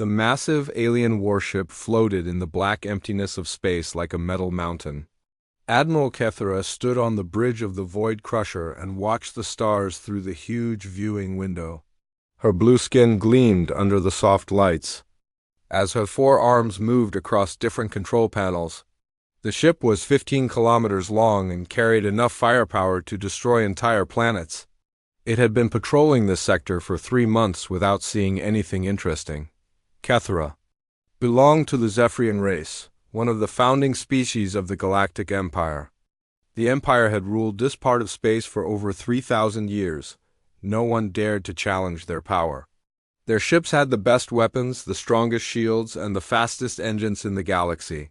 The massive alien warship floated in the black emptiness of space like a metal mountain. Admiral Kethera stood on the bridge of the Void Crusher and watched the stars through the huge viewing window. Her blue skin gleamed under the soft lights. As her four arms moved across different control panels, the ship was 15 kilometers long and carried enough firepower to destroy entire planets. It had been patrolling this sector for 3 months without seeing anything interesting. Kethera belonged to the Zephyrian race, one of the founding species of the Galactic Empire. The Empire had ruled this part of space for over 3,000 years. No one dared to challenge their power. Their ships had the best weapons, the strongest shields, and the fastest engines in the galaxy.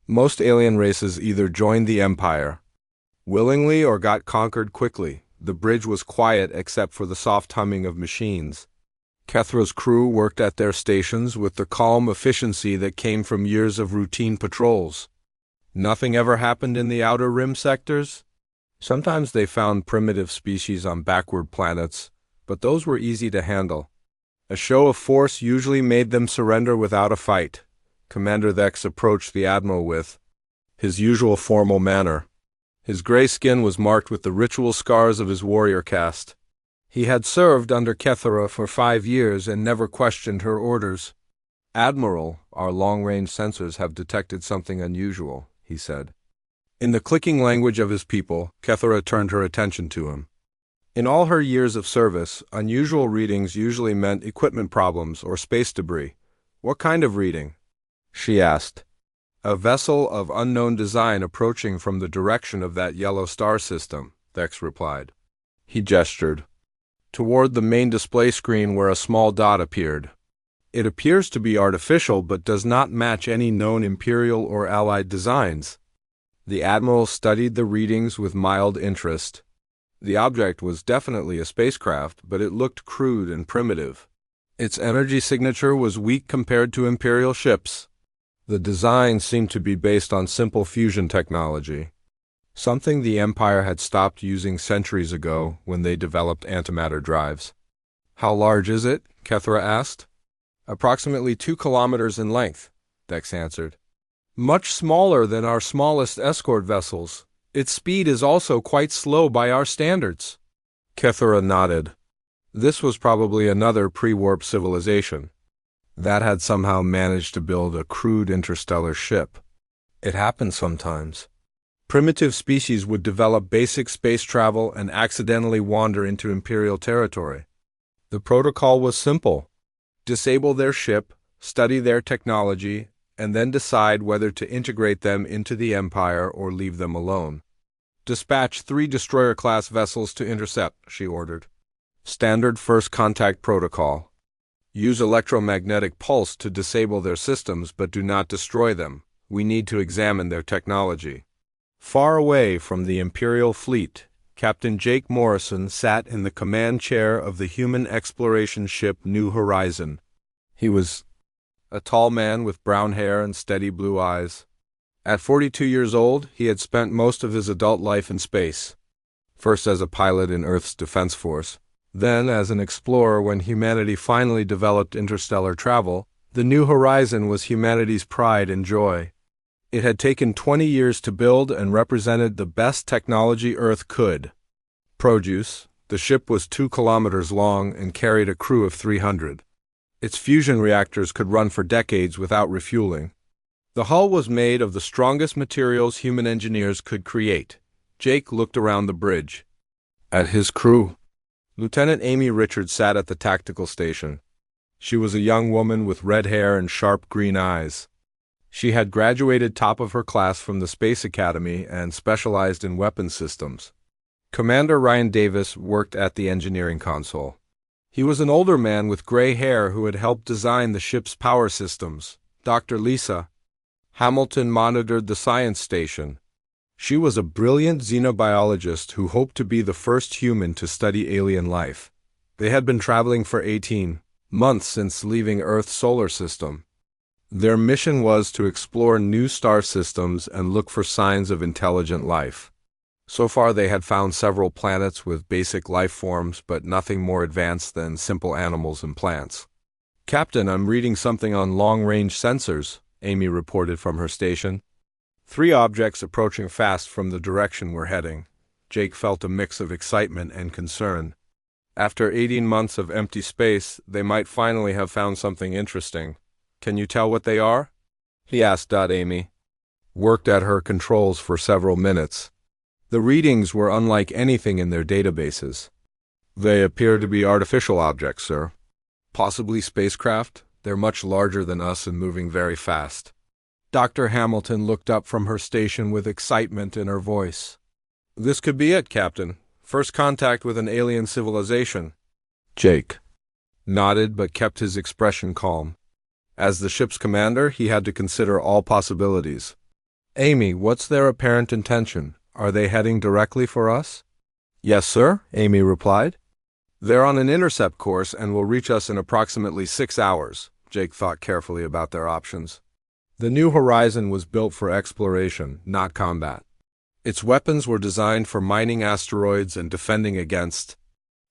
Most alien races either joined the Empire willingly or got conquered quickly. The bridge was quiet except for the soft humming of machines. Kethra's crew worked at their stations with the calm efficiency that came from years of routine patrols. Nothing ever happened in the outer rim sectors. Sometimes they found primitive species on backward planets, but those were easy to handle. A show of force usually made them surrender without a fight. Commander Thex approached the Admiral with his usual formal manner. His gray skin was marked with the ritual scars of his warrior caste. He had served under Kethera for 5 years and never questioned her orders. "Admiral, our long-range sensors have detected something unusual," he said. In the clicking language of his people, Kethera turned her attention to him. In all her years of service, unusual readings usually meant equipment problems or space debris. "What kind of reading?" she asked. "A vessel of unknown design approaching from the direction of that yellow star system," Thex replied. He gestured toward the main display screen where a small dot appeared. "It appears to be artificial but does not match any known Imperial or Allied designs." The Admiral studied the readings with mild interest. The object was definitely a spacecraft, but it looked crude and primitive. Its energy signature was weak compared to Imperial ships. The design seemed to be based on simple fusion technology, something the Empire had stopped using centuries ago when they developed antimatter drives. "How large is it?" Kethera asked. "Approximately 2 kilometers in length," Thex answered. "Much smaller than our smallest escort vessels. Its speed is also quite slow by our standards." Kethera nodded. This was probably another pre-warp civilization that had somehow managed to build a crude interstellar ship. It happened sometimes. Primitive species would develop basic space travel and accidentally wander into Imperial territory. The protocol was simple: disable their ship, study their technology, and then decide whether to integrate them into the Empire or leave them alone. "Dispatch 3 destroyer-class vessels to intercept," she ordered. Standard first contact protocol. Use electromagnetic pulse to disable their systems, but do not destroy them. We need to examine their technology. Far away from the Imperial fleet, Captain Jake Morrison sat in the command chair of the human exploration ship New Horizon. He was a tall man with brown hair and steady blue eyes. At 42 years old, he had spent most of his adult life in space, first as a pilot in Earth's Defense Force, then as an explorer when humanity finally developed interstellar travel. The New Horizon was humanity's pride and joy. It had taken 20 years to build and represented the best technology Earth could produce. The ship was 2 kilometers long and carried a crew of 300. Its fusion reactors could run for decades without refueling. The hull was made of the strongest materials human engineers could create. Jake looked around the bridge at his crew. Lieutenant Amy Richards sat at the tactical station. She was a young woman with red hair and sharp green eyes. She had graduated top of her class from the Space Academy and specialized in weapons systems. Commander Ryan Davis worked at the engineering console. He was an older man with gray hair who had helped design the ship's power systems. Dr. Lisa Hamilton monitored the science station. She was a brilliant xenobiologist who hoped to be the first human to study alien life. They had been traveling for 18 months since leaving Earth's solar system. Their mission was to explore new star systems and look for signs of intelligent life. So far they had found several planets with basic life forms, but nothing more advanced than simple animals and plants. Captain, I'm reading something on long-range sensors, Amy reported from her station. 3 objects approaching fast from the direction we're heading. Jake felt a mix of excitement and concern. After 18 months of empty space, they might finally have found something interesting. Can you tell what they are? He asked. Amy worked at her controls for several minutes. The readings were unlike anything in their databases. They appear to be artificial objects, sir. Possibly spacecraft. They're much larger than us and moving very fast. Dr. Hamilton looked up from her station with excitement in her voice. This could be it, Captain. First contact with an alien civilization. Jake nodded but kept his expression calm. As the ship's commander, he had to consider all possibilities. Amy, what's their apparent intention? Are they heading directly for us? Yes, sir, Amy replied. They're on an intercept course and will reach us in approximately 6 hours. Jake thought carefully about their options. The New Horizon was built for exploration, not combat. Its weapons were designed for mining asteroids and defending against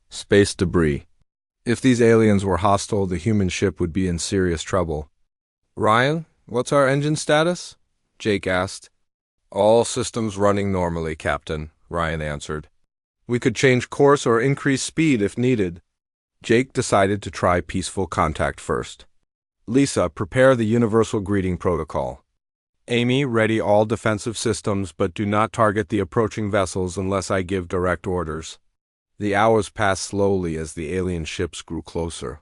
space debris. If these aliens were hostile, the human ship would be in serious trouble. Ryan, what's our engine status? Jake asked. All systems running normally, Captain, Ryan answered. We could change course or increase speed if needed. Jake decided to try peaceful contact first. Lisa, prepare the universal greeting protocol. Amy, ready all defensive systems, but do not target the approaching vessels unless I give direct orders. The hours passed slowly as the alien ships grew closer.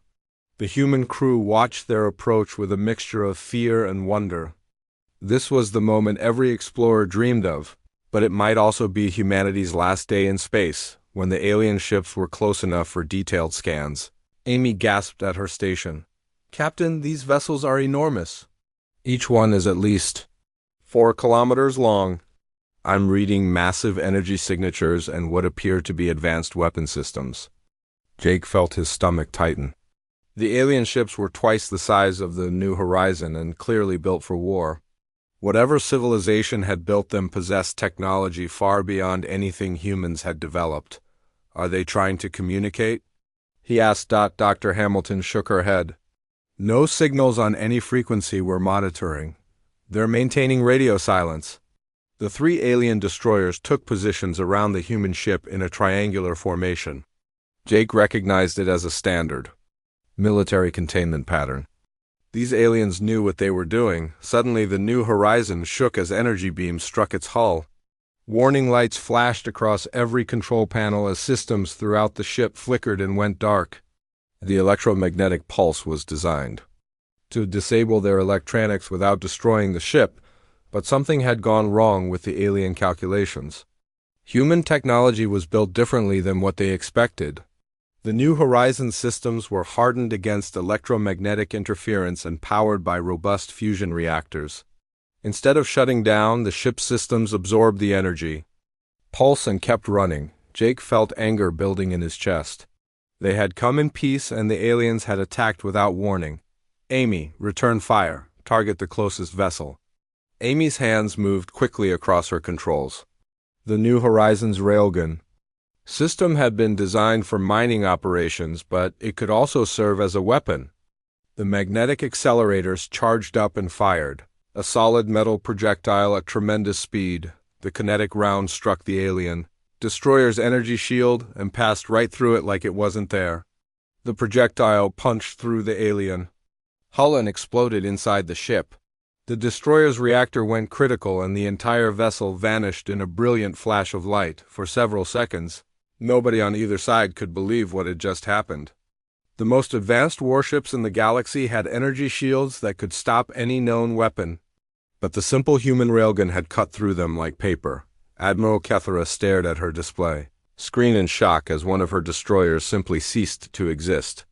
The human crew watched their approach with a mixture of fear and wonder. This was the moment every explorer dreamed of, but it might also be humanity's last day in space, when the alien ships were close enough for detailed scans. Amy gasped at her station. Captain, these vessels are enormous. Each one is at least 4 kilometers long. I'm reading massive energy signatures and what appear to be advanced weapon systems. Jake felt his stomach tighten. The alien ships were twice the size of the New Horizon and clearly built for war. Whatever civilization had built them possessed technology far beyond anything humans had developed. Are they trying to communicate? He asked. Dr. Hamilton shook her head. No signals on any frequency we're monitoring. They're maintaining radio silence. The 3 alien destroyers took positions around the human ship in a triangular formation. Jake recognized it as a standard military containment pattern. These aliens knew what they were doing. Suddenly, the New Horizon shook as energy beams struck its hull. Warning lights flashed across every control panel as systems throughout the ship flickered and went dark. The electromagnetic pulse was designed to disable their electronics without destroying the ship, but something had gone wrong with the alien calculations. Human technology was built differently than what they expected. The New Horizon systems were hardened against electromagnetic interference and powered by robust fusion reactors. Instead of shutting down, the ship's systems absorbed the energy, pulse, and kept running. Jake felt anger building in his chest. They had come in peace and the aliens had attacked without warning. Amy, return fire. Target the closest vessel. Amy's hands moved quickly across her controls. The New Horizon's railgun system had been designed for mining operations, but it could also serve as a weapon. The magnetic accelerators charged up and fired. A solid metal projectile at tremendous speed. The kinetic round struck the alien destroyer's energy shield and passed right through it like it wasn't there. The projectile punched through the alien hull and exploded inside the ship. The destroyer's reactor went critical and the entire vessel vanished in a brilliant flash of light. For several seconds, nobody on either side could believe what had just happened. The most advanced warships in the galaxy had energy shields that could stop any known weapon, but the simple human railgun had cut through them like paper. Admiral Kethera stared at her display, screen in shock as one of her destroyers simply ceased to exist.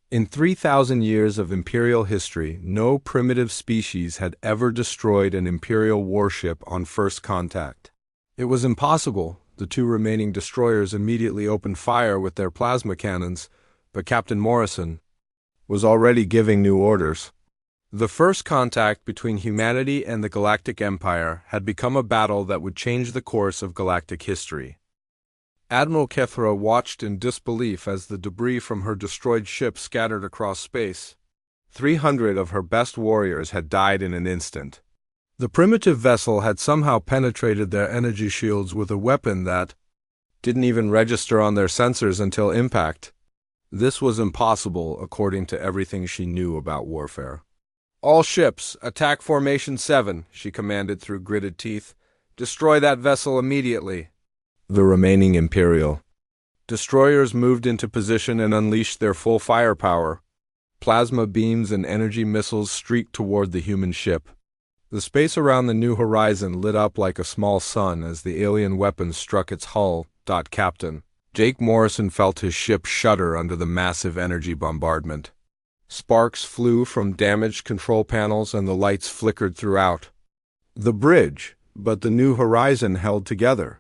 In 3,000 years of Imperial history, no primitive species had ever destroyed an Imperial warship on first contact. It was impossible. The 2 remaining destroyers immediately opened fire with their plasma cannons, but Captain Morrison was already giving new orders. The first contact between humanity and the Galactic Empire had become a battle that would change the course of galactic history. Admiral Kethera watched in disbelief as the debris from her destroyed ship scattered across space. 300 of her best warriors had died in an instant. The primitive vessel had somehow penetrated their energy shields with a weapon that didn't even register on their sensors until impact. This was impossible according to everything she knew about warfare. "All ships, attack Formation 7, she commanded through gritted teeth. "Destroy that vessel immediately." The remaining Imperial destroyers moved into position and unleashed their full firepower. Plasma beams and energy missiles streaked toward the human ship. The space around the New Horizon lit up like a small sun as the alien weapons struck its hull. Captain Jake Morrison felt his ship shudder under the massive energy bombardment. Sparks flew from damaged control panels and the lights flickered throughout the bridge, but the New Horizon held together.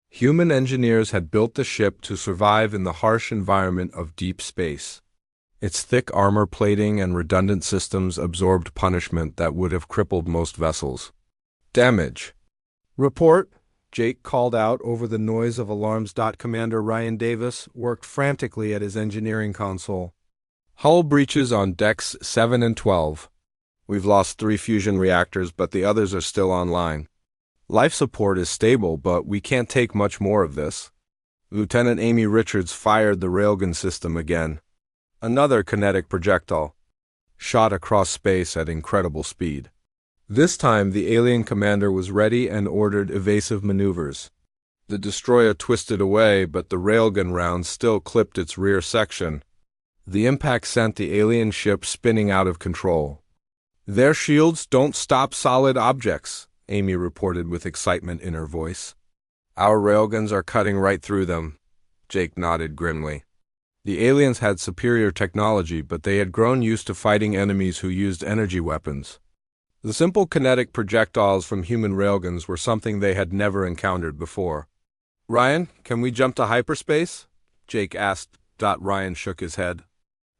Human engineers had built the ship to survive in the harsh environment of deep space. Its thick armor plating and redundant systems absorbed punishment that would have crippled most vessels. "Damage. Report," Jake called out over the noise of alarms. Commander Ryan Davis worked frantically at his engineering console. "Hull breaches on decks 7 and 12. We've lost 3 fusion reactors, but the others are still online. Life support is stable, but we can't take much more of this." Lieutenant Amy Richards fired the railgun system again. Another kinetic projectile shot across space at incredible speed. This time, the alien commander was ready and ordered evasive maneuvers. The destroyer twisted away, but the railgun round still clipped its rear section. The impact sent the alien ship spinning out of control. "Their shields don't stop solid objects," Amy reported with excitement in her voice. "Our railguns are cutting right through them," Jake nodded grimly. The aliens had superior technology, but they had grown used to fighting enemies who used energy weapons. The simple kinetic projectiles from human railguns were something they had never encountered before. "Ryan, can we jump to hyperspace?" Jake asked. Ryan shook his head.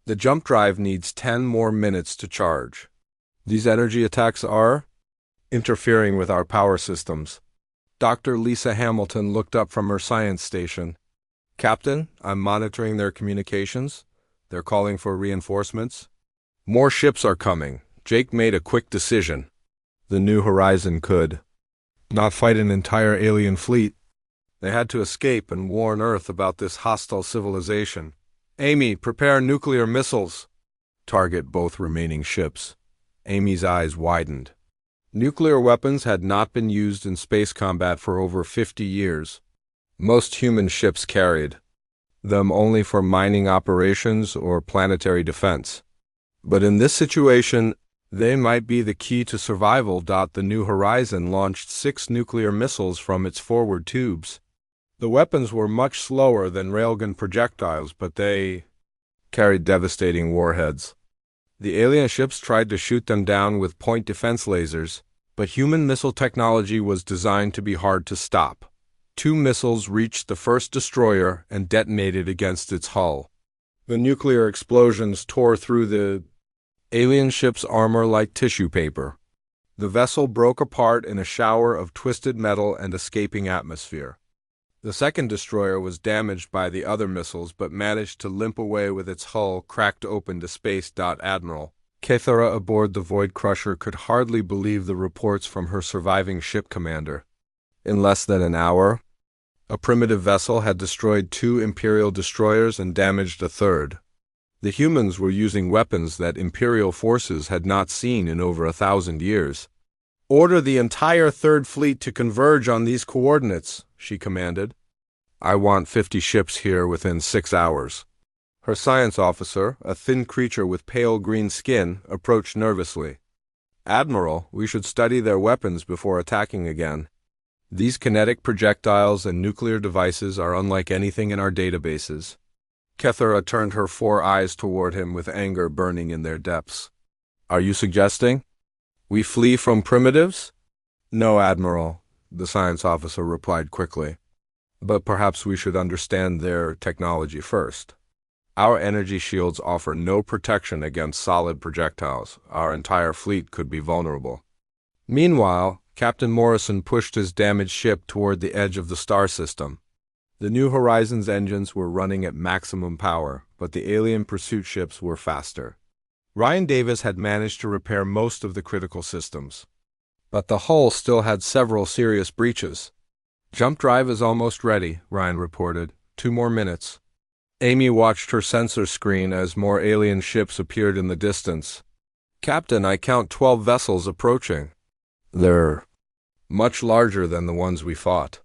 "The jump drive needs 10 more minutes to charge. These energy attacks are interfering with our power systems." Dr. Lisa Hamilton looked up from her science station. "Captain, I'm monitoring their communications. They're calling for reinforcements." "More ships are coming." Jake made a quick decision. The New Horizon could not fight an entire alien fleet. They had to escape and warn Earth about this hostile civilization. "Amy, prepare nuclear missiles." "Target both remaining ships." Amy's eyes widened. Nuclear weapons had not been used in space combat for over 50 years. Most human ships carried them only for mining operations or planetary defense. But in this situation, they might be the key to survival. The New Horizon launched 6 nuclear missiles from its forward tubes. The weapons were much slower than railgun projectiles, but they carried devastating warheads. The alien ships tried to shoot them down with point defense lasers, but human missile technology was designed to be hard to stop. 2 missiles reached the first destroyer and detonated against its hull. The nuclear explosions tore through the alien ship's armor like tissue paper. The vessel broke apart in a shower of twisted metal and escaping atmosphere. The second destroyer was damaged by the other missiles but managed to limp away with its hull cracked open to space. Admiral Kethera aboard the Void Crusher could hardly believe the reports from her surviving ship commander. In less than an hour, a primitive vessel had destroyed 2 Imperial destroyers and damaged a third. The humans were using weapons that Imperial forces had not seen in over 1,000 years. "Order the entire Third Fleet to converge on these coordinates," she commanded. "I want 50 ships here within 6 hours. Her science officer, a thin creature with pale green skin, approached nervously. "Admiral, we should study their weapons before attacking again. These kinetic projectiles and nuclear devices are unlike anything in our databases." Kethera turned her 4 eyes toward him with anger burning in their depths. "Are you suggesting we flee from primitives?" "No, Admiral," the science officer replied quickly. "But perhaps we should understand their technology first. Our energy shields offer no protection against solid projectiles. Our entire fleet could be vulnerable." Meanwhile, Captain Morrison pushed his damaged ship toward the edge of the star system. The New Horizon's engines were running at maximum power, but the alien pursuit ships were faster. Ryan Davis had managed to repair most of the critical systems, but the hull still had several serious breaches. "Jump drive is almost ready," Ryan reported. 2 more minutes." Amy watched her sensor screen as more alien ships appeared in the distance. "Captain, I count 12 vessels approaching. They're much larger than the ones we fought."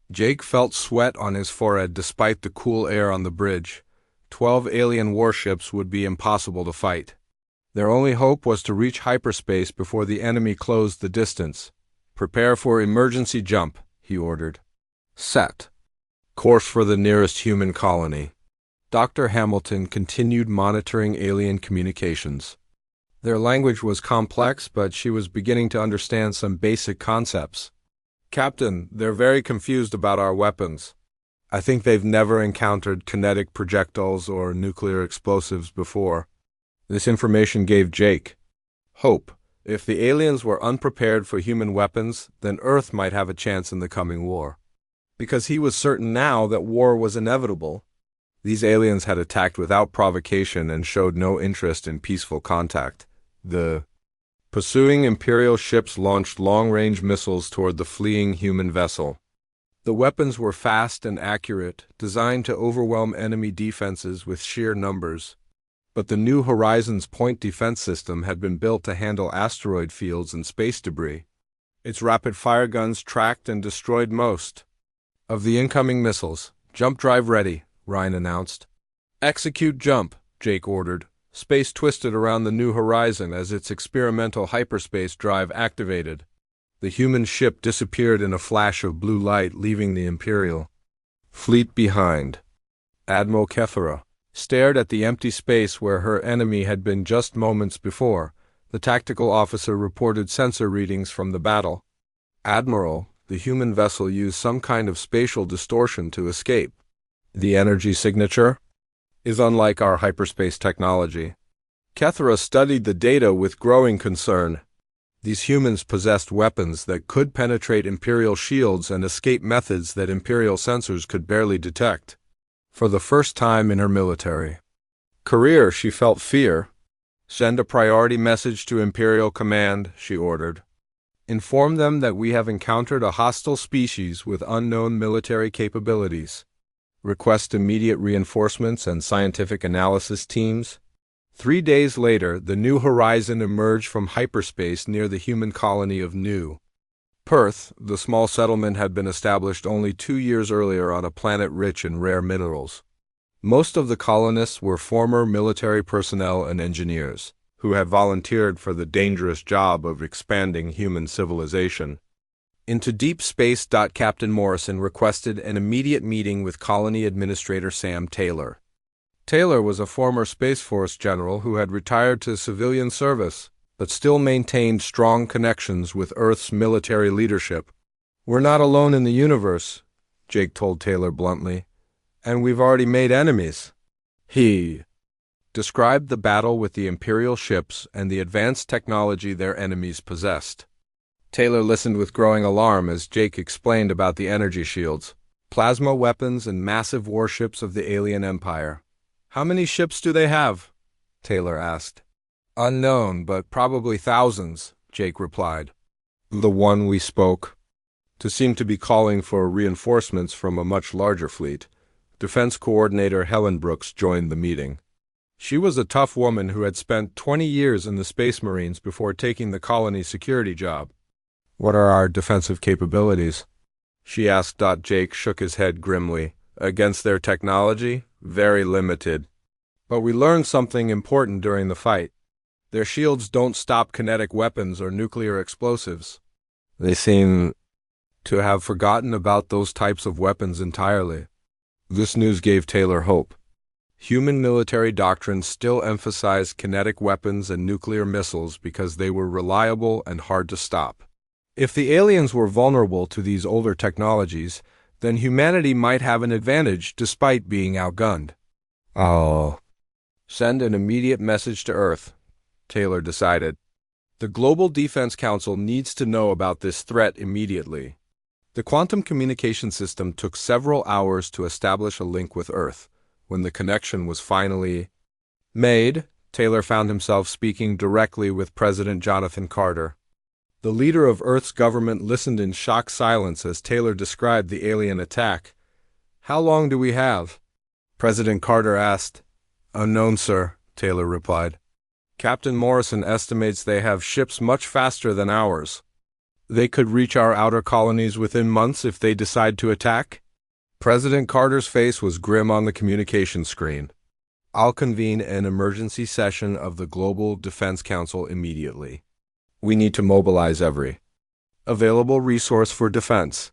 Jake felt sweat on his forehead despite the cool air on the bridge. 12 alien warships would be impossible to fight. Their only hope was to reach hyperspace before the enemy closed the distance. "Prepare for emergency jump," he ordered. "Set. Course for the nearest human colony." Dr. Hamilton continued monitoring alien communications. Their language was complex, but she was beginning to understand some basic concepts. "Captain, they're very confused about our weapons. I think they've never encountered kinetic projectiles or nuclear explosives before." This information gave Jake hope. If the aliens were unprepared for human weapons, then Earth might have a chance in the coming war. Because he was certain now that war was inevitable. These aliens had attacked without provocation and showed no interest in peaceful contact. The pursuing Imperial ships launched long-range missiles toward the fleeing human vessel. The weapons were fast and accurate, designed to overwhelm enemy defenses with sheer numbers. But the New Horizons point defense system had been built to handle asteroid fields and space debris. Its rapid-fire guns tracked and destroyed most of the incoming missiles. "Jump drive ready," Ryan announced. "Execute jump," Jake ordered. Space twisted around the New Horizon as its experimental hyperspace drive activated. The human ship disappeared in a flash of blue light, leaving the Imperial fleet behind. Admiral Kethera stared at the empty space where her enemy had been just moments before. The tactical officer reported sensor readings from the battle. "Admiral, the human vessel used some kind of spatial distortion to escape. The energy signature is unlike our hyperspace technology." Kethera studied the data with growing concern. These humans possessed weapons that could penetrate Imperial shields and escape methods that Imperial sensors could barely detect. For the first time in her military career, she felt fear. "Send a priority message to Imperial Command," she ordered. "Inform them that we have encountered a hostile species with unknown military capabilities. Request immediate reinforcements and scientific analysis teams." 3 days later, the New Horizon emerged from hyperspace near the human colony of New Perth. The small settlement had been established only 2 years earlier on a planet rich in rare minerals. Most of the colonists were former military personnel and engineers, who had volunteered for the dangerous job of expanding human civilization. Into deep space. Captain Morrison requested an immediate meeting with Colony Administrator Sam Taylor. Taylor was a former Space Force general who had retired to civilian service, but still maintained strong connections with Earth's military leadership. "We're not alone in the universe," Jake told Taylor bluntly, "and we've already made enemies." He described the battle with the Imperial ships and the advanced technology their enemies possessed. Taylor listened with growing alarm as Jake explained about the energy shields, plasma weapons, and massive warships of the alien empire. "How many ships do they have?" Taylor asked. "Unknown, but probably thousands," Jake replied. The one we spoke to seem to be calling for reinforcements from a much larger fleet. Defense Coordinator Helen Brooks joined the meeting. She was a tough woman who had spent 20 years in the Space Marines before taking the colony security job. "What are our defensive capabilities?" she asked. Jake shook his head grimly. "Against their technology? Very limited. But we learned something important during the fight. Their shields don't stop kinetic weapons or nuclear explosives." They seem to have forgotten about those types of weapons entirely. This news gave Taylor hope. Human military doctrines still emphasized kinetic weapons and nuclear missiles because they were reliable and hard to stop. If the aliens were vulnerable to these older technologies, then humanity might have an advantage despite being outgunned. "I'll send an immediate message to Earth," Taylor decided. "The Global Defense Council needs to know about this threat immediately." The quantum communication system took several hours to establish a link with Earth. When the connection was finally made, Taylor found himself speaking directly with President Jonathan Carter. The leader of Earth's government listened in shocked silence as Taylor described the alien attack. "How long do we have?" President Carter asked. "Unknown, sir," Taylor replied. "Captain Morrison estimates they have ships much faster than ours. They could reach our outer colonies within months if they decide to attack." President Carter's face was grim on the communication screen. "I'll convene an emergency session of the Global Defense Council immediately. We need to mobilize every available resource for defense."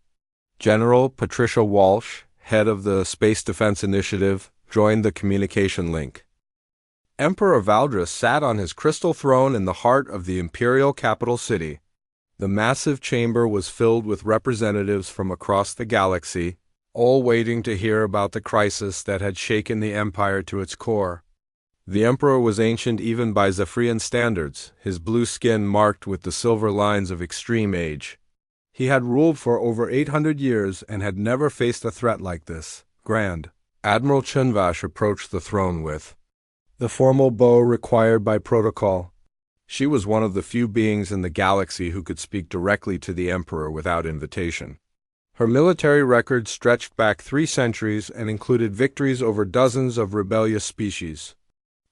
General Patricia Walsh, head of the Space Defense Initiative, joined the communication link. Emperor Valdris sat on his crystal throne in the heart of the imperial capital city. The massive chamber was filled with representatives from across the galaxy, all waiting to hear about the crisis that had shaken the empire to its core. The emperor was ancient even by Zephyrian standards, his blue skin marked with the silver lines of extreme age. He had ruled for over 800 years and had never faced a threat like this. Grand Admiral Chunvash approached the throne with the formal bow required by protocol. She was one of the few beings in the galaxy who could speak directly to the emperor without invitation. Her military record stretched back 3 centuries and included victories over dozens of rebellious species.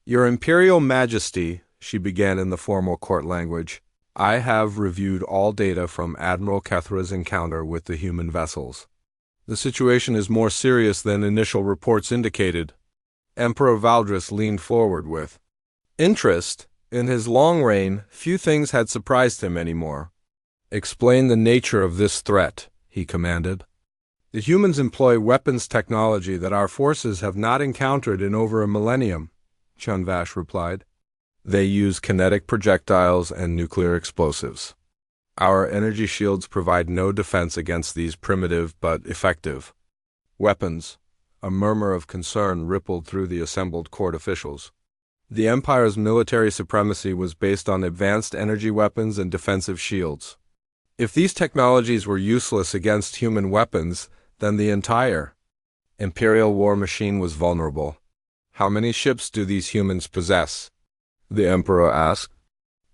"Your Imperial Majesty," she began in the formal court language, "I have reviewed all data from Admiral Kethra's encounter with the human vessels. The situation is more serious than initial reports indicated." Emperor Valdris leaned forward with interest. In his long reign, few things had surprised him anymore. "Explain the nature of this threat," he commanded. "The humans employ weapons technology that our forces have not encountered in over a millennium," Chunvash replied. "They use kinetic projectiles and nuclear explosives. Our energy shields provide no defense against these primitive but effective weapons." A murmur of concern rippled through the assembled court officials. The Empire's military supremacy was based on advanced energy weapons and defensive shields. If these technologies were useless against human weapons, then the entire Imperial war machine was vulnerable. "How many ships do these humans possess?" the Emperor asked.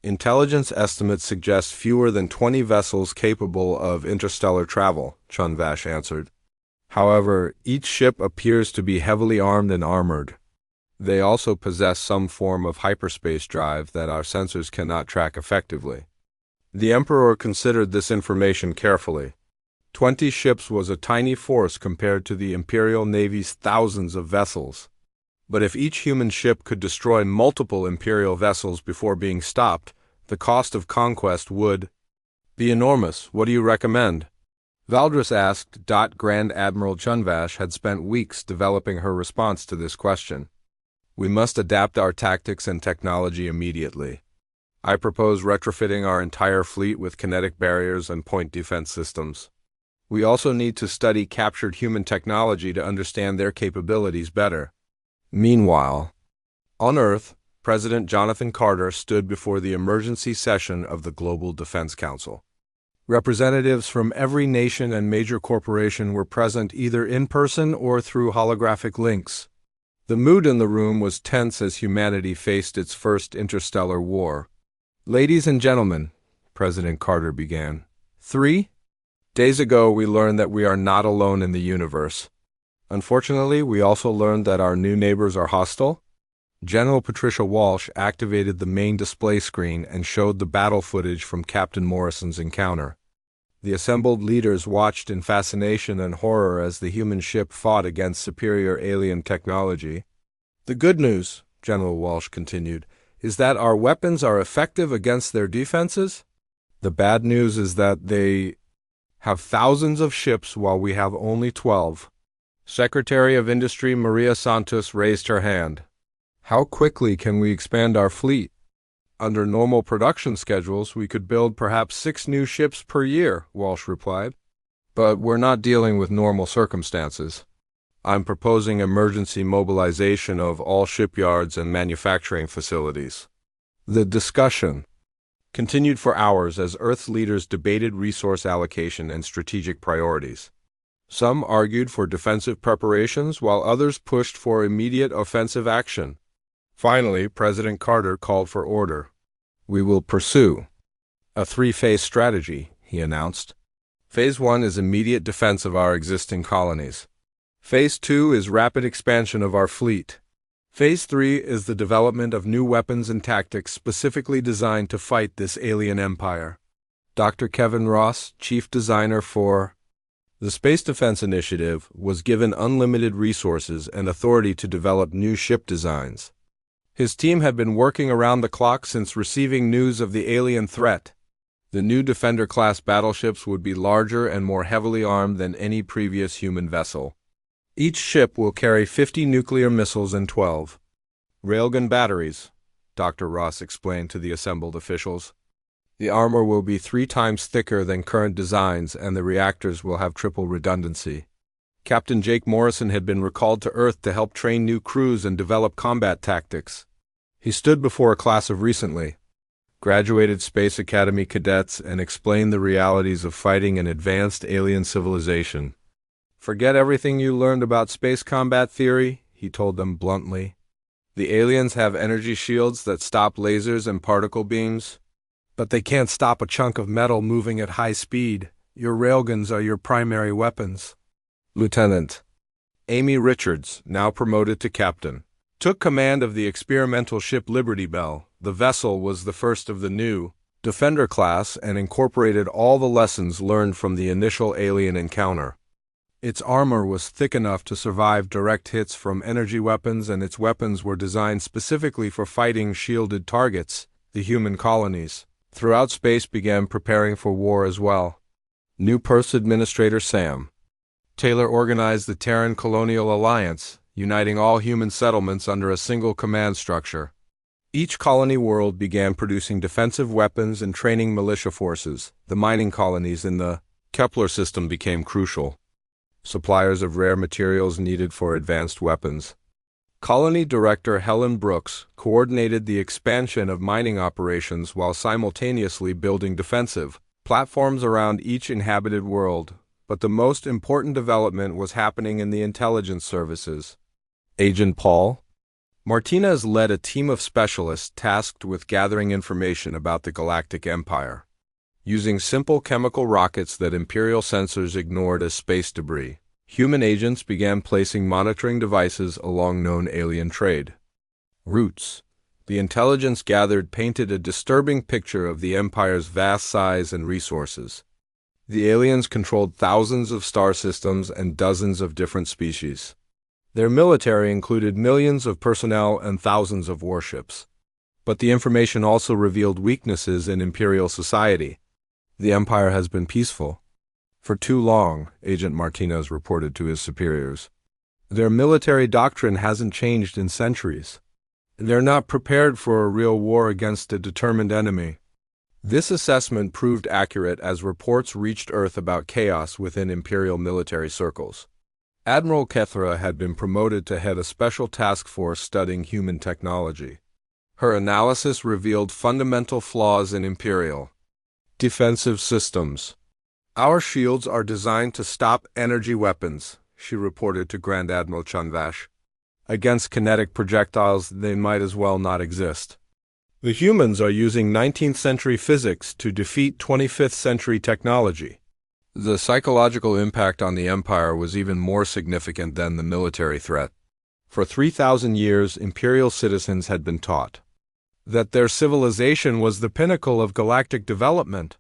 "Intelligence estimates suggest fewer than 20 vessels capable of interstellar travel," Chunvash answered. "However, each ship appears to be heavily armed and armored. They also possess some form of hyperspace drive that our sensors cannot track effectively." The Emperor considered this information carefully. 20 ships was a tiny force compared to the Imperial Navy's thousands of vessels. But if each human ship could destroy multiple Imperial vessels before being stopped, the cost of conquest would be enormous. "What do you recommend?" Valdris asked. Grand Admiral Chunvash had spent weeks developing her response to this question. "We must adapt our tactics and technology immediately. I propose retrofitting our entire fleet with kinetic barriers and point defense systems. We also need to study captured human technology to understand their capabilities better." Meanwhile, on Earth, President Jonathan Carter stood before the emergency session of the Global Defense Council. Representatives from every nation and major corporation were present either in person or through holographic links. The mood in the room was tense as humanity faced its first interstellar war. "Ladies and gentlemen," President Carter began, 3 days ago we learned that we are not alone in the universe. Unfortunately, we also learned that our new neighbors are hostile." General Patricia Walsh activated the main display screen and showed the battle footage from Captain Morrison's encounter. The assembled leaders watched in fascination and horror as the human ship fought against superior alien technology. "The good news," General Walsh continued, "is that our weapons are effective against their defenses. The bad news is that they have thousands of ships while we have only 12. Secretary of Industry Maria Santos raised her hand. "How quickly can we expand our fleet?" "Under normal production schedules, we could build perhaps 6 new ships per year," Walsh replied. "But we're not dealing with normal circumstances. I'm proposing emergency mobilization of all shipyards and manufacturing facilities." The discussion continued for hours as Earth's leaders debated resource allocation and strategic priorities. Some argued for defensive preparations while others pushed for immediate offensive action. Finally, President Carter called for order. "We will pursue a three-phase strategy," he announced. Phase 1 is immediate defense of our existing colonies. Phase 2 is rapid expansion of our fleet. Phase 3 is the development of new weapons and tactics specifically designed to fight this alien empire. Dr. Kevin Ross, chief designer for the Space Defense Initiative, was given unlimited resources and authority to develop new ship designs. His team had been working around the clock since receiving news of the alien threat. The new Defender-class battleships would be larger and more heavily armed than any previous human vessel. Each ship will carry 50 nuclear missiles and 12 railgun batteries, Dr. Ross explained to the assembled officials. The armor will be 3 times thicker than current designs, and the reactors will have triple redundancy. Captain Jake Morrison had been recalled to Earth to help train new crews and develop combat tactics. He stood before a class of recently graduated Space Academy cadets and explained the realities of fighting an advanced alien civilization. "Forget everything you learned about space combat theory," he told them bluntly. "The aliens have energy shields that stop lasers and particle beams, but they can't stop a chunk of metal moving at high speed. Your railguns are your primary weapons." Lieutenant Amy Richards, now promoted to captain, took command of the experimental ship Liberty Bell. The vessel was the first of the new Defender class and incorporated all the lessons learned from the initial alien encounter. Its armor was thick enough to survive direct hits from energy weapons, and its weapons were designed specifically for fighting shielded targets, the human colonies. Throughout space began preparing for war as well. New Perth Administrator Sam Taylor organized the Terran Colonial Alliance, uniting all human settlements under a single command structure. Each colony world began producing defensive weapons and training militia forces. The mining colonies in the Kepler system became crucial suppliers of rare materials needed for advanced weapons. Colony Director Helen Brooks coordinated the expansion of mining operations while simultaneously building defensive platforms around each inhabited world. But the most important development was happening in the intelligence services. Agent Paul Martinez led a team of specialists tasked with gathering information about the Galactic Empire. Using simple chemical rockets that Imperial sensors ignored as space debris, human agents began placing monitoring devices along known alien trade routes. The intelligence gathered painted a disturbing picture of the Empire's vast size and resources. The aliens controlled thousands of star systems and dozens of different species. Their military included millions of personnel and thousands of warships. But the information also revealed weaknesses in Imperial society. "The Empire has been peaceful for too long," Agent Martinez reported to his superiors. "Their military doctrine hasn't changed in centuries. They're not prepared for a real war against a determined enemy." This assessment proved accurate as reports reached Earth about chaos within Imperial military circles. Admiral Kethra had been promoted to head a special task force studying human technology. Her analysis revealed fundamental flaws in Imperial defensive systems. "Our shields are designed to stop energy weapons," she reported to Grand Admiral Chunvash. "Against kinetic projectiles, they might as well not exist. The humans are using 19th century physics to defeat 25th century technology." The psychological impact on the Empire was even more significant than the military threat. For 3,000 years, Imperial citizens had been taught that their civilization was the pinnacle of galactic development.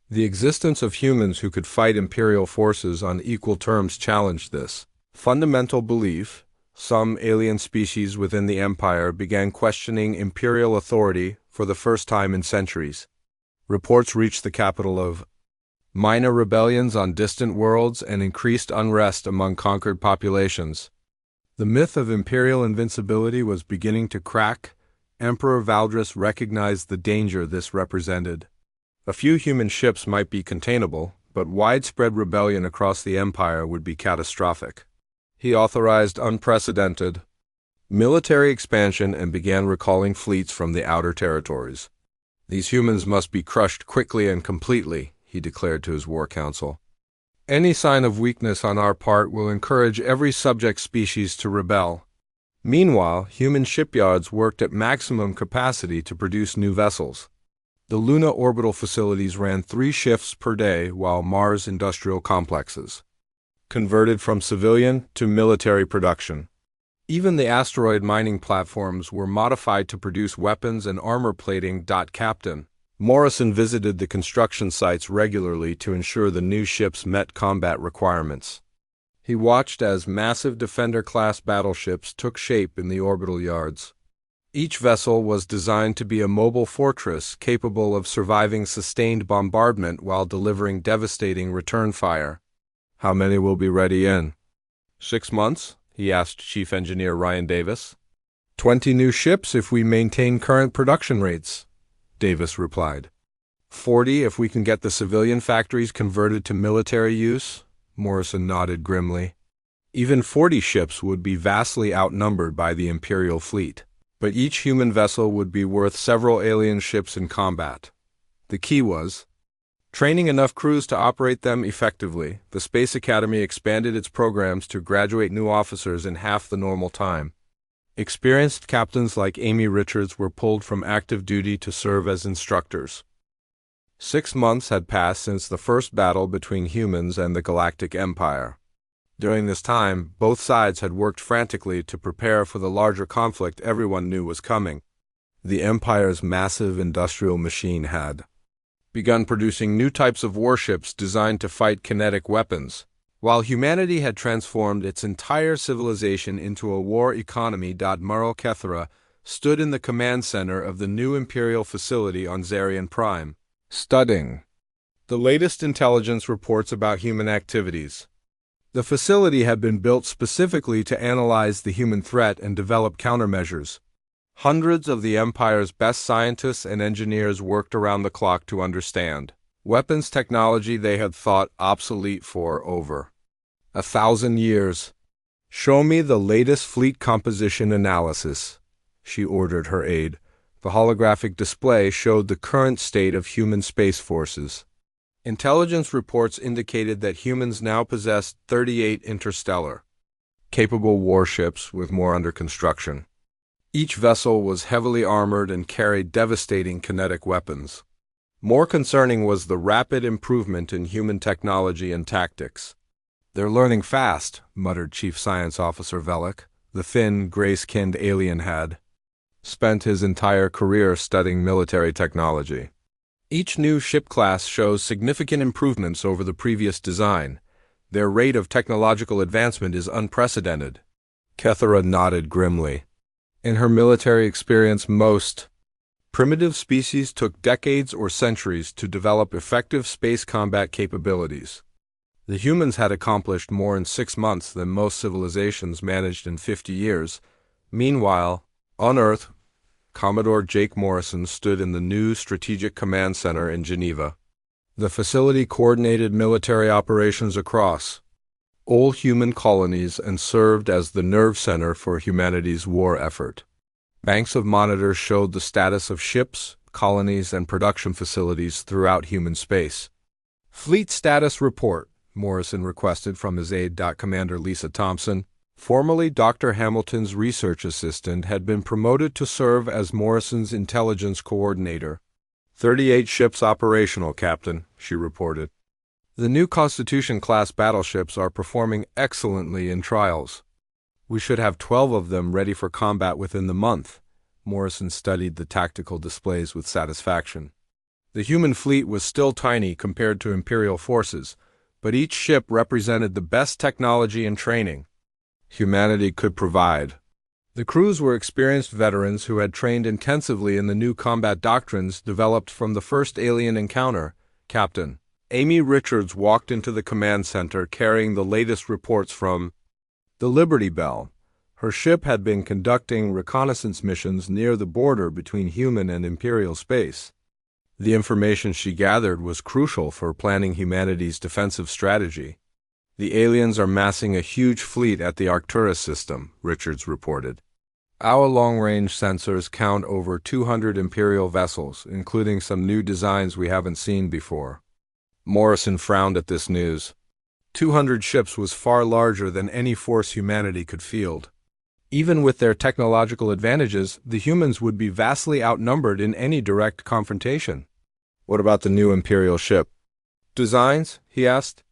The existence of humans who could fight Imperial forces on equal terms challenged this fundamental belief. Some alien species within the Empire began questioning Imperial authority for the first time in centuries. Reports reached the capital of minor rebellions on distant worlds and increased unrest among conquered populations. The myth of Imperial invincibility was beginning to crack. Emperor Valdris recognized the danger this represented. A few human ships might be containable, but widespread rebellion across the Empire would be catastrophic. He authorized unprecedented military expansion and began recalling fleets from the outer territories. "These humans must be crushed quickly and completely," he declared to his war council. "Any sign of weakness on our part will encourage every subject species to rebel." Meanwhile, human shipyards worked at maximum capacity to produce new vessels. The Luna orbital facilities ran 3 shifts per day, while Mars industrial complexes converted from civilian to military production. Even the asteroid mining platforms were modified to produce weapons and armor plating. Captain Morrison visited the construction sites regularly to ensure the new ships met combat requirements. He watched as massive Defender-class battleships took shape in the orbital yards. Each vessel was designed to be a mobile fortress capable of surviving sustained bombardment while delivering devastating return fire. "How many will be ready in 6 months?" he asked Chief Engineer Ryan Davis. 20 new ships if we maintain current production rates," Davis replied. 40 if we can get the civilian factories converted to military use, Morrison nodded grimly. Even 40 ships would be vastly outnumbered by the Imperial fleet, but each human vessel would be worth several alien ships in combat. The key was training enough crews to operate them effectively. The Space Academy expanded its programs to graduate new officers in half the normal time. Experienced captains like Amy Richards were pulled from active duty to serve as instructors. 6 months had passed since the first battle between humans and the Galactic Empire. During this time, both sides had worked frantically to prepare for the larger conflict everyone knew was coming. The Empire's massive industrial machine had begun producing new types of warships designed to fight kinetic weapons, while humanity had transformed its entire civilization into a war economy. Murrell Kethera stood in the command center of the new Imperial facility on Zarian Prime, studying the latest intelligence reports about human activities. The facility had been built specifically to analyze the human threat and develop countermeasures. Hundreds of the Empire's best scientists and engineers worked around the clock to understand weapons technology they had thought obsolete for over 1,000 years. "Show me the latest fleet composition analysis," she ordered her aide. The holographic display showed the current state of human space forces. Intelligence reports indicated that humans now possessed 38 interstellar capable warships, with more under construction. Each vessel was heavily armored and carried devastating kinetic weapons. More concerning was the rapid improvement in human technology and tactics. "They're learning fast," muttered Chief Science Officer Velik. The thin, gray-skinned alien had spent his entire career studying military technology. Each new ship class shows significant improvements over the previous design. Their rate of technological advancement is unprecedented. Kethera nodded grimly. In her military experience, most primitive species took decades or centuries to develop effective space combat capabilities. The humans had accomplished more in 6 months than most civilizations managed in 50 years. Meanwhile, on Earth, Commodore Jake Morrison stood in the new Strategic Command Center in Geneva. The facility coordinated military operations across all human colonies and served as the nerve center for humanity's war effort. Banks of monitors showed the status of ships, colonies, and production facilities throughout human space. "Fleet status report," Morrison requested from his aide. Commander Lisa Thompson, formerly Dr. Hamilton's research assistant, had been promoted to serve as Morrison's intelligence coordinator. 38 ships operational, Captain, she reported. The new Constitution-class battleships are performing excellently in trials. We should have 12 of them ready for combat within the month. Morrison studied the tactical displays with satisfaction. The human fleet was still tiny compared to Imperial forces, but each ship represented the best technology and training humanity could provide. The crews were experienced veterans who had trained intensively in the new combat doctrines developed from the first alien encounter. Captain Amy Richards walked into the command center carrying the latest reports from the Liberty Bell. Her ship had been conducting reconnaissance missions near the border between human and Imperial space. The information she gathered was crucial for planning humanity's defensive strategy. "The aliens are massing a huge fleet at the Arcturus system," Richards reported. "Our long-range sensors count over 200 Imperial vessels, including some new designs we haven't seen before." Morrison frowned at this news. 200 ships was far larger than any force humanity could field. Even with their technological advantages, the humans would be vastly outnumbered in any direct confrontation. What about the new Imperial ship designs? He asked.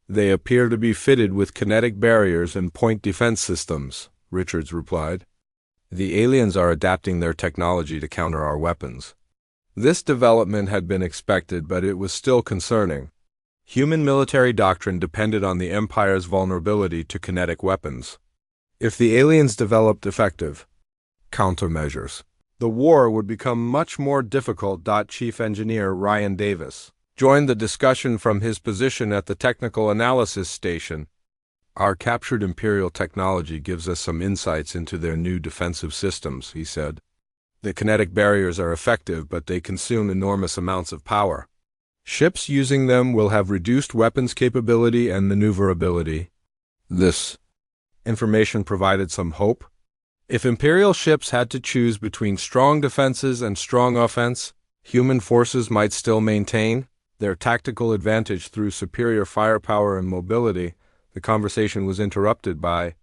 They appear to be fitted with kinetic barriers and point defense systems, Richards replied. The aliens are adapting their technology to counter our weapons. This development had been expected, but it was still concerning. Human military doctrine depended on the Empire's vulnerability to kinetic weapons. If the aliens developed effective countermeasures, the war would become much more difficult. Chief Engineer Ryan Davis joined the discussion from his position at the Technical Analysis Station. Our captured Imperial technology gives us some insights into their new defensive systems, he said. The kinetic barriers are effective, but they consume enormous amounts of power. Ships using them will have reduced weapons capability and maneuverability. This information provided some hope. If Imperial ships had to choose between strong defenses and strong offense, human forces might still maintain their tactical advantage through superior firepower and mobility. The conversation was interrupted by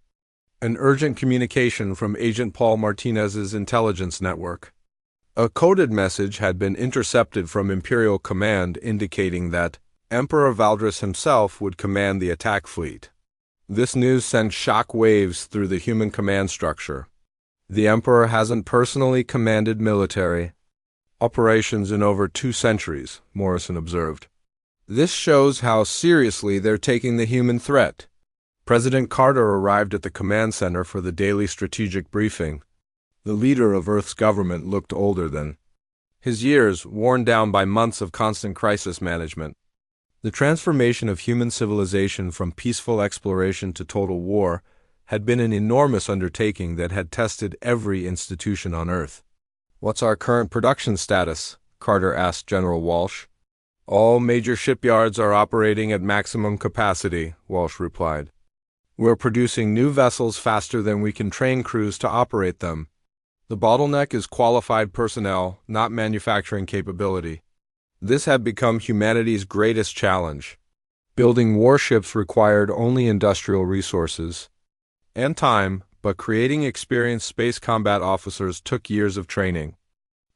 an urgent communication from Agent Paul Martinez's intelligence network. A coded message had been intercepted from Imperial Command indicating that Emperor Valdris himself would command the attack fleet. This news sent shock waves through the human command structure. The Emperor hasn't personally commanded military operations in over 2 centuries, Morrison observed. This shows how seriously they're taking the human threat. President Carter arrived at the command center for the daily strategic briefing. The leader of Earth's government looked older than his years, worn down by months of constant crisis management. The transformation of human civilization from peaceful exploration to total war had been an enormous undertaking that had tested every institution on Earth. What's our current production status? Carter asked General Walsh. All major shipyards are operating at maximum capacity, Walsh replied. We're producing new vessels faster than we can train crews to operate them. The bottleneck is qualified personnel, not manufacturing capability. This had become humanity's greatest challenge. Building warships required only industrial resources and time, but creating experienced space combat officers took years of training.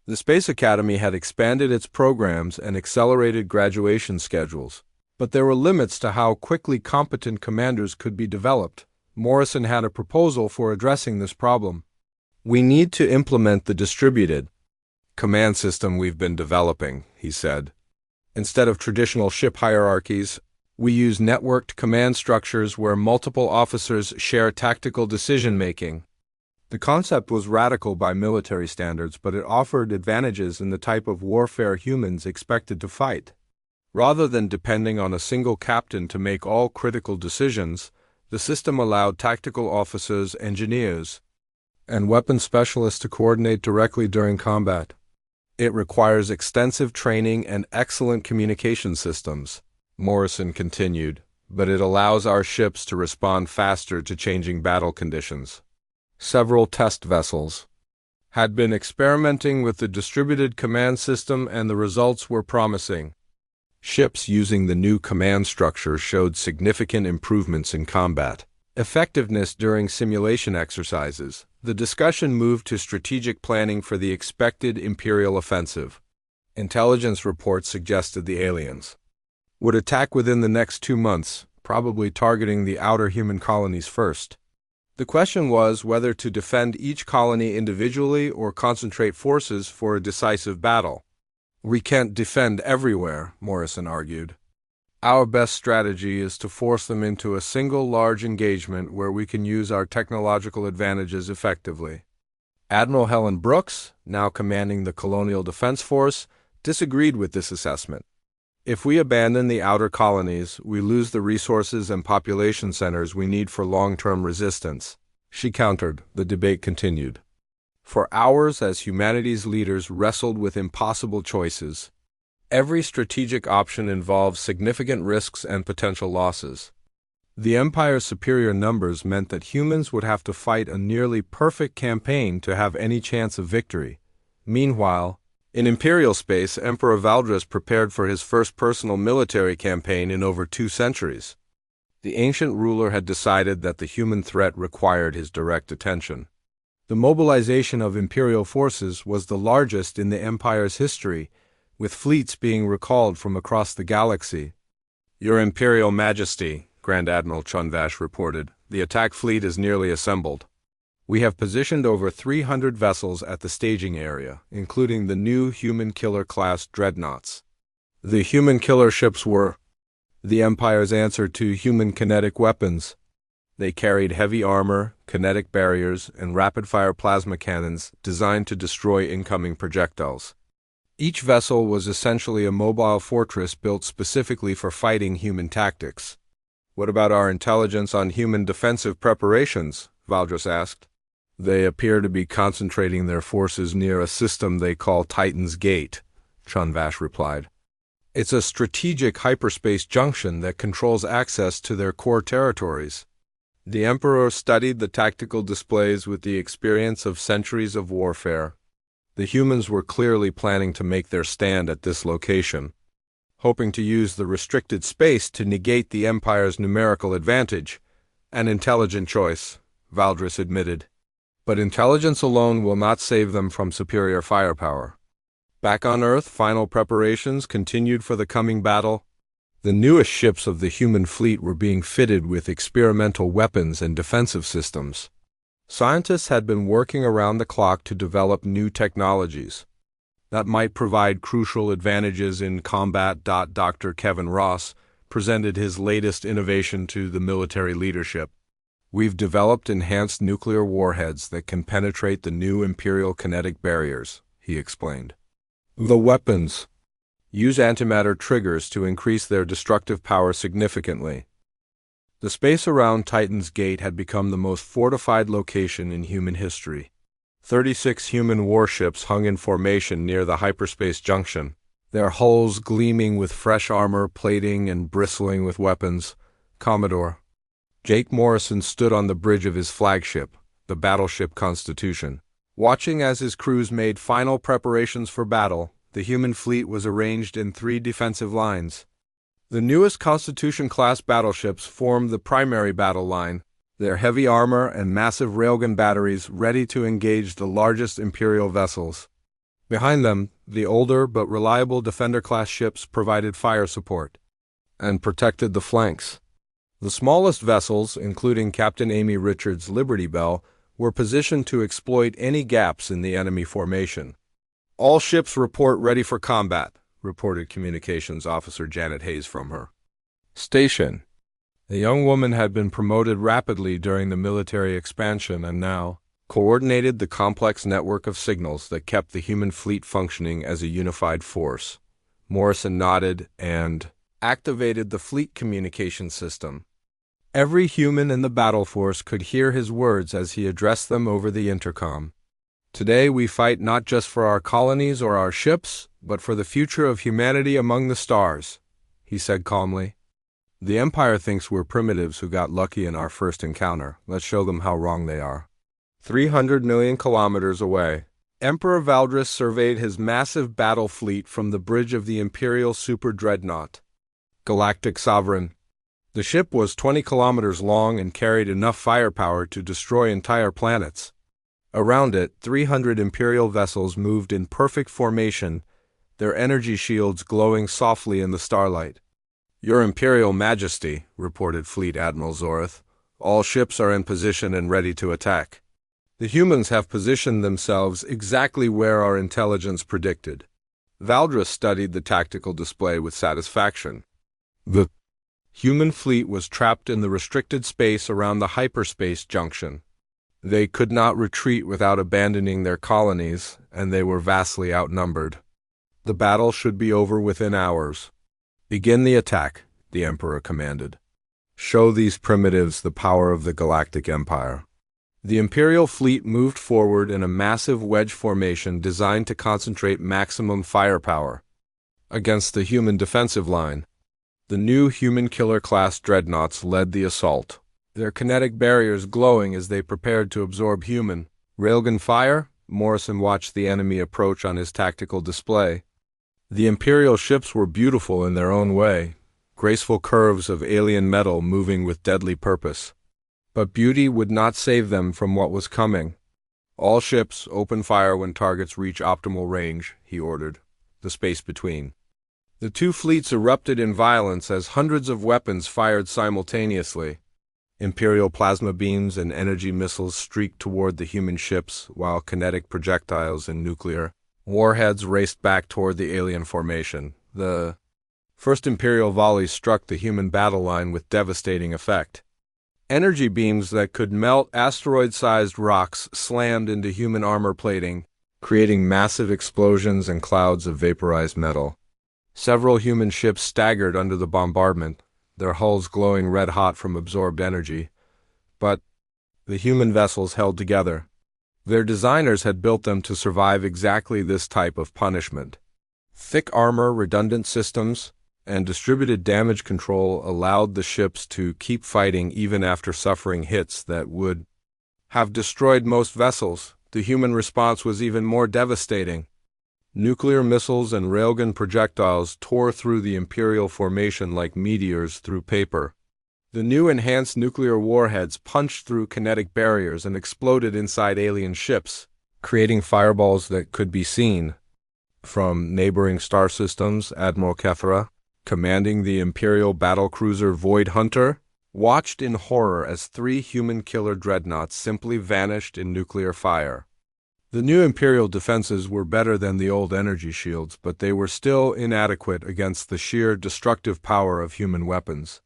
The Space Academy had expanded its programs and accelerated graduation schedules, but there were limits to how quickly competent commanders could be developed. Morrison had a proposal for addressing this problem. We need to implement the distributed command system we've been developing, he said. Instead of traditional ship hierarchies, we use networked command structures where multiple officers share tactical decision-making. The concept was radical by military standards, but it offered advantages in the type of warfare humans expected to fight. Rather than depending on a single captain to make all critical decisions, the system allowed tactical officers, engineers, and weapons specialists to coordinate directly during combat. It requires extensive training and excellent communication systems, Morrison continued, but it allows our ships to respond faster to changing battle conditions. Several test vessels had been experimenting with the distributed command system, and the results were promising. Ships using the new command structure showed significant improvements in combat effectiveness during simulation exercises. The discussion moved to strategic planning for the expected Imperial offensive. Intelligence reports suggested the aliens would attack within the next 2 months, probably targeting the outer human colonies first. The question was whether to defend each colony individually or concentrate forces for a decisive battle. We can't defend everywhere, Morrison argued. Our best strategy is to force them into a single large engagement where we can use our technological advantages effectively. Admiral Helen Brooks, now commanding the Colonial Defense Force, disagreed with this assessment. If we abandon the outer colonies, we lose the resources and population centers we need for long-term resistance. She countered. The debate continued. For hours, as humanity's leaders wrestled with impossible choices, every strategic option involved significant risks and potential losses. The Empire's superior numbers meant that humans would have to fight a nearly perfect campaign to have any chance of victory. Meanwhile, in Imperial space, Emperor Valdris prepared for his first personal military campaign in over 2 centuries. The ancient ruler had decided that the human threat required his direct attention. The mobilization of Imperial forces was the largest in the Empire's history, with fleets being recalled from across the galaxy. "Your Imperial Majesty," Grand Admiral Chunvash reported, "the attack fleet is nearly assembled. We have positioned over 300 vessels at the staging area, including the new Human Killer-class dreadnoughts." The Human Killer ships were the Empire's answer to human kinetic weapons. They carried heavy armor, kinetic barriers, and rapid-fire plasma cannons designed to destroy incoming projectiles. Each vessel was essentially a mobile fortress built specifically for fighting human tactics. "What about our intelligence on human defensive preparations?" Valdris asked. "They appear to be concentrating their forces near a system they call Titan's Gate," Chunvash replied. "It's a strategic hyperspace junction that controls access to their core territories." The Emperor studied the tactical displays with the experience of centuries of warfare. The humans were clearly planning to make their stand at this location, hoping to use the restricted space to negate the Empire's numerical advantage. "An intelligent choice," Valdris admitted. "But intelligence alone will not save them from superior firepower." Back on Earth, final preparations continued for the coming battle. The newest ships of the human fleet were being fitted with experimental weapons and defensive systems. Scientists had been working around the clock to develop new technologies that might provide crucial advantages in combat. Dr. Kevin Ross presented his latest innovation to the military leadership. "We've developed enhanced nuclear warheads that can penetrate the new Imperial kinetic barriers," he explained. "The weapons use antimatter triggers to increase their destructive power significantly." The space around Titan's Gate had become the most fortified location in human history. 36 human warships hung in formation near the hyperspace junction, their hulls gleaming with fresh armor plating and bristling with weapons. Commodore Jake Morrison stood on the bridge of his flagship, the battleship Constitution. Watching as his crews made final preparations for battle, the human fleet was arranged in 3 defensive lines. The newest Constitution-class battleships formed the primary battle line, their heavy armor and massive railgun batteries ready to engage the largest Imperial vessels. Behind them, the older but reliable Defender-class ships provided fire support and protected the flanks. The smallest vessels, including Captain Amy Richards' Liberty Bell, were positioned to exploit any gaps in the enemy formation. "All ships report ready for combat," reported Communications Officer Janet Hayes from her station. The young woman had been promoted rapidly during the military expansion and now coordinated the complex network of signals that kept the human fleet functioning as a unified force. Morrison nodded and activated the fleet communication system. Every human in the battle force could hear his words as he addressed them over the intercom. "Today we fight not just for our colonies or our ships, but for the future of humanity among the stars," he said calmly. "The Empire thinks we're primitives who got lucky in our first encounter. Let's show them how wrong they are." 300 million kilometers away, Emperor Valdris surveyed his massive battle fleet from the bridge of the Imperial Super Dreadnought, Galactic Sovereign. The ship was 20 kilometers long and carried enough firepower to destroy entire planets. Around it, 300 Imperial vessels moved in perfect formation, their energy shields glowing softly in the starlight. "Your Imperial Majesty," reported Fleet Admiral Zorith, "all ships are in position and ready to attack. The humans have positioned themselves exactly where our intelligence predicted." Valdris studied the tactical display with satisfaction. The human fleet was trapped in the restricted space around the hyperspace junction. They could not retreat without abandoning their colonies, and they were vastly outnumbered. The battle should be over within hours. "Begin the attack," the Emperor commanded. "Show these primitives the power of the Galactic Empire." The Imperial fleet moved forward in a massive wedge formation designed to concentrate maximum firepower against the human defensive line. The new Human Killer-class dreadnoughts led the assault, their kinetic barriers glowing as they prepared to absorb human railgun fire. Morrison watched the enemy approach on his tactical display. The Imperial ships were beautiful in their own way, graceful curves of alien metal moving with deadly purpose. But beauty would not save them from what was coming. All ships, open fire when targets reach optimal range, he ordered. The space between. The two fleets erupted in violence as hundreds of weapons fired simultaneously. Imperial plasma beams and energy missiles streaked toward the human ships, while kinetic projectiles and nuclear warheads raced back toward the alien formation. The first Imperial volley struck the human battle line with devastating effect. Energy beams that could melt asteroid-sized rocks slammed into human armor plating, creating massive explosions and clouds of vaporized metal. Several human ships staggered under the bombardment, their hulls glowing red-hot from absorbed energy. But the human vessels held together. Their designers had built them to survive exactly this type of punishment. Thick armor, redundant systems, and distributed damage control allowed the ships to keep fighting even after suffering hits that would have destroyed most vessels. The human response was even more devastating. Nuclear missiles and railgun projectiles tore through the Imperial formation like meteors through paper. The new enhanced nuclear warheads punched through kinetic barriers and exploded inside alien ships, creating fireballs that could be seen. From neighboring star systems, Admiral Kethra, commanding the Imperial battlecruiser Void Hunter, watched in horror as 3 human killer dreadnoughts simply vanished in nuclear fire. The new Imperial defenses were better than the old energy shields, but they were still inadequate against the sheer destructive power of human weapons.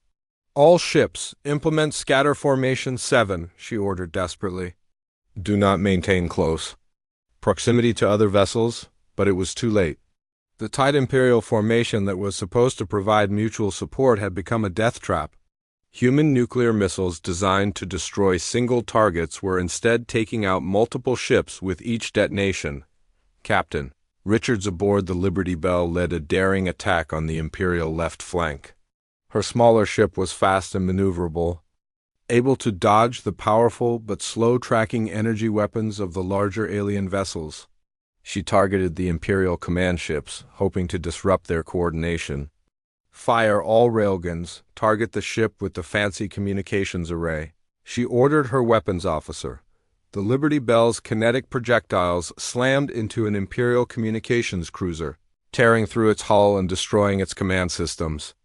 "All ships, implement scatter formation 7, she ordered desperately. Do not maintain close proximity to other vessels, but it was too late. The tight Imperial formation that was supposed to provide mutual support had become a death trap. Human nuclear missiles designed to destroy single targets were instead taking out multiple ships with each detonation. Captain Richards aboard the Liberty Bell led a daring attack on the Imperial left flank. Her smaller ship was fast and maneuverable, able to dodge the powerful but slow-tracking energy weapons of the larger alien vessels. She targeted the Imperial command ships, hoping to disrupt their coordination. "Fire all railguns, target the ship with the fancy communications array," she ordered her weapons officer. The Liberty Bell's kinetic projectiles slammed into an Imperial communications cruiser, tearing through its hull and destroying its command systems.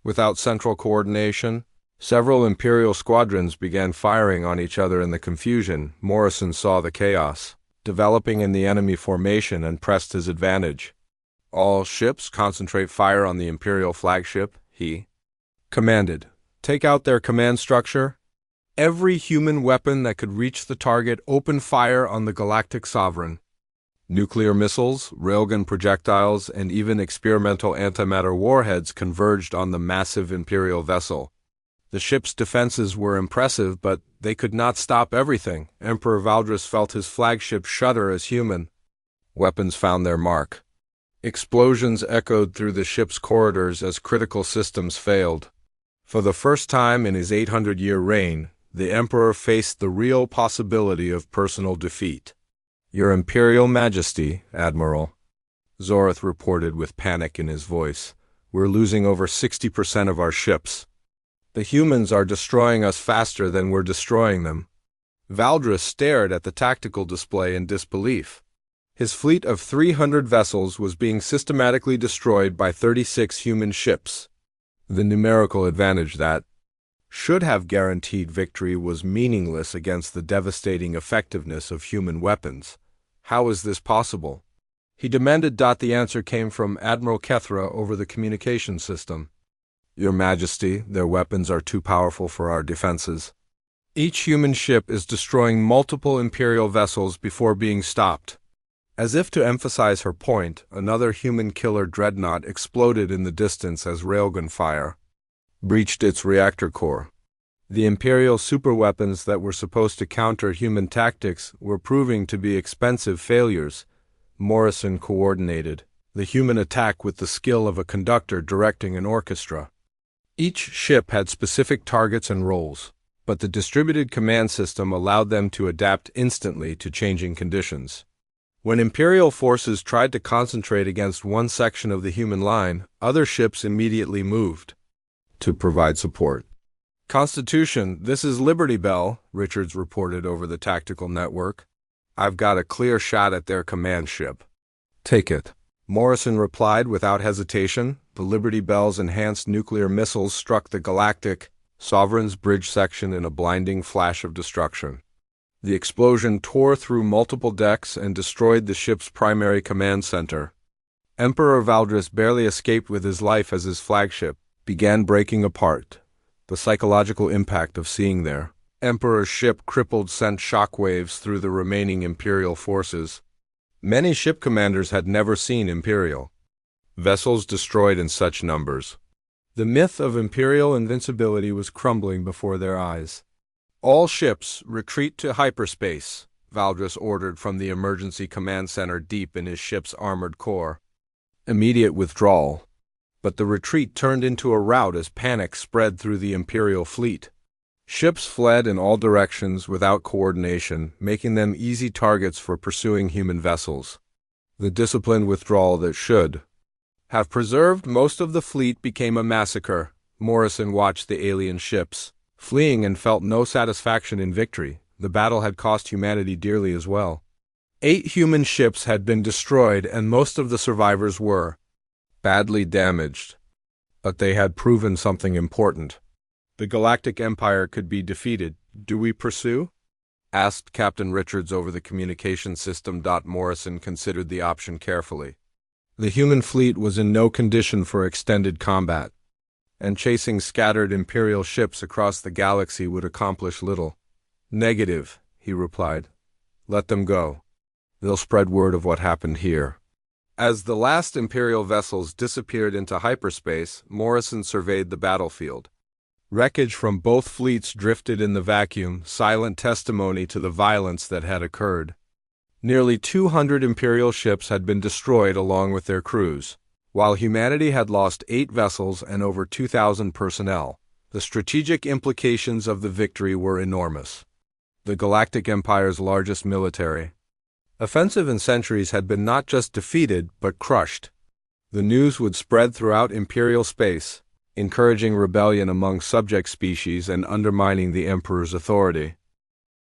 Without central coordination, several Imperial squadrons began firing on each other in the confusion. Morrison saw the chaos developing in the enemy formation and pressed his advantage. "All ships concentrate fire on the Imperial flagship," he commanded. "Take out their command structure. Every human weapon that could reach the target open fire on the Galactic Sovereign." Nuclear missiles, railgun projectiles, and even experimental antimatter warheads converged on the massive Imperial vessel. The ship's defenses were impressive, but they could not stop everything. Emperor Valdris felt his flagship shudder as human weapons found their mark. Explosions echoed through the ship's corridors as critical systems failed. For the first time in his 800-year reign, the Emperor faced the real possibility of personal defeat. "Your Imperial Majesty, Admiral," Zorith reported with panic in his voice, "we're losing over 60% of our ships. The humans are destroying us faster than we're destroying them." Valdris stared at the tactical display in disbelief. His fleet of 300 vessels was being systematically destroyed by 36 human ships. The numerical advantage that should have guaranteed victory was meaningless against the devastating effectiveness of human weapons. How is this possible? He demanded. The answer came from Admiral Kethra over the communication system. "Your Majesty, their weapons are too powerful for our defenses. Each human ship is destroying multiple Imperial vessels before being stopped." As if to emphasize her point, another human killer dreadnought exploded in the distance as railgun fire breached its reactor core. The Imperial superweapons that were supposed to counter human tactics were proving to be expensive failures. Morrison coordinated the human attack with the skill of a conductor directing an orchestra. Each ship had specific targets and roles, but the distributed command system allowed them to adapt instantly to changing conditions. When Imperial forces tried to concentrate against one section of the human line, other ships immediately moved to provide support. "Constitution, this is Liberty Bell," Richards reported over the tactical network. I've got a clear shot at their command ship. Take it. Morrison replied without hesitation. The Liberty Bell's enhanced nuclear missiles struck the Galactic Sovereign's bridge section in a blinding flash of destruction. The explosion tore through multiple decks and destroyed the ship's primary command center. Emperor Valdris barely escaped with his life as his flagship began breaking apart. The psychological impact of seeing their Emperor's ship crippled sent shockwaves through the remaining Imperial forces. Many ship commanders had never seen Imperial vessels destroyed in such numbers. The myth of Imperial invincibility was crumbling before their eyes. All ships, retreat to hyperspace, Valdris ordered from the emergency command center deep in his ship's armored core. Immediate withdrawal. But the retreat turned into a rout as panic spread through the Imperial fleet. Ships fled in all directions without coordination, making them easy targets for pursuing human vessels. The disciplined withdrawal that should have preserved most of the fleet became a massacre. Morrison watched the alien ships fleeing and felt no satisfaction in victory. The battle had cost humanity dearly as well. 8 human ships had been destroyed and most of the survivors were badly damaged. But they had proven something important. The Galactic Empire could be defeated. Do we pursue? Asked Captain Richards over the communication system. Morrison considered the option carefully. The human fleet was in no condition for extended combat, and chasing scattered Imperial ships across the galaxy would accomplish little. Negative, he replied. Let them go. They'll spread word of what happened here. As the last Imperial vessels disappeared into hyperspace, Morrison surveyed the battlefield. Wreckage from both fleets drifted in the vacuum, silent testimony to the violence that had occurred. Nearly 200 Imperial ships had been destroyed along with their crews. While humanity had lost 8 vessels and over 2,000 personnel, the strategic implications of the victory were enormous. The Galactic Empire's largest military offensive in centuries had been not just defeated, but crushed. The news would spread throughout Imperial space, encouraging rebellion among subject species and undermining the Emperor's authority.